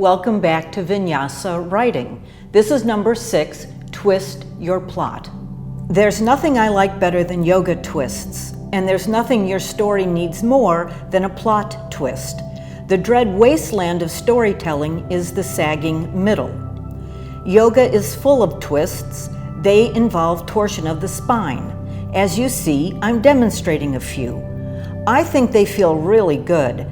Welcome back to Vinyasa Writing. This is number 6, Twist Your Plot. There's nothing I like better than yoga twists, and there's nothing your story needs more than a plot twist. The dread wasteland of storytelling is the sagging middle. Yoga is full of twists. They involve torsion of the spine. As you see, I'm demonstrating a few. I think they feel really good.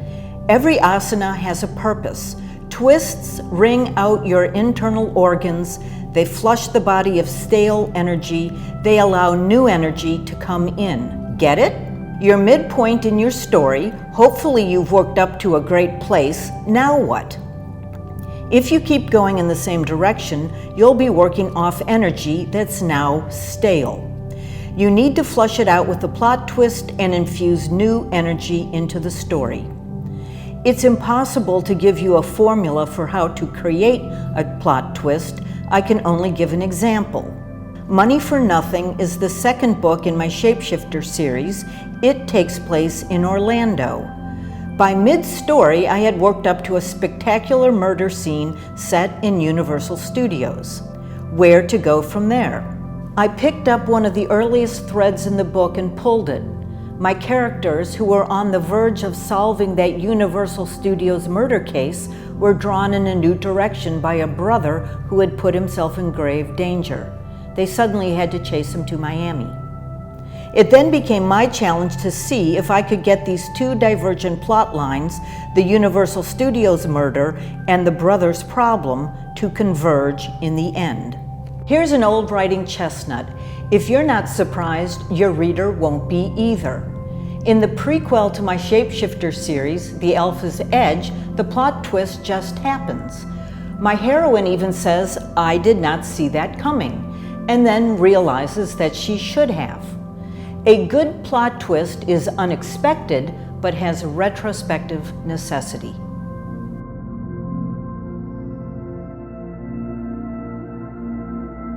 Every asana has a purpose. Twists wring out your internal organs. They flush the body of stale energy. They allow new energy to come in. Get it? You're midpoint in your story. Hopefully you've worked up to a great place. Now what? If you keep going in the same direction, you'll be working off energy that's now stale. You need to flush it out with a plot twist and infuse new energy into the story. It's impossible to give you a formula for how to create a plot twist. I can only give an example. Money for Nothing is the second book in my Shapeshifter series. It takes place in Orlando. By mid-story, I had worked up to a spectacular murder scene set in Universal Studios. Where to go from there? I picked up one of the earliest threads in the book and pulled it. My characters, who were on the verge of solving that Universal Studios murder case, were drawn in a new direction by a brother who had put himself in grave danger. They suddenly had to chase him to Miami. It then became my challenge to see if I could get these two divergent plot lines, the Universal Studios murder and the brother's problem, to converge in the end. Here's an old writing chestnut. If you're not surprised, your reader won't be either. In the prequel to my Shapeshifter series, The Alpha's Edge, the plot twist just happens. My heroine even says, "I did not see that coming," and then realizes that she should have. A good plot twist is unexpected, but has retrospective necessity.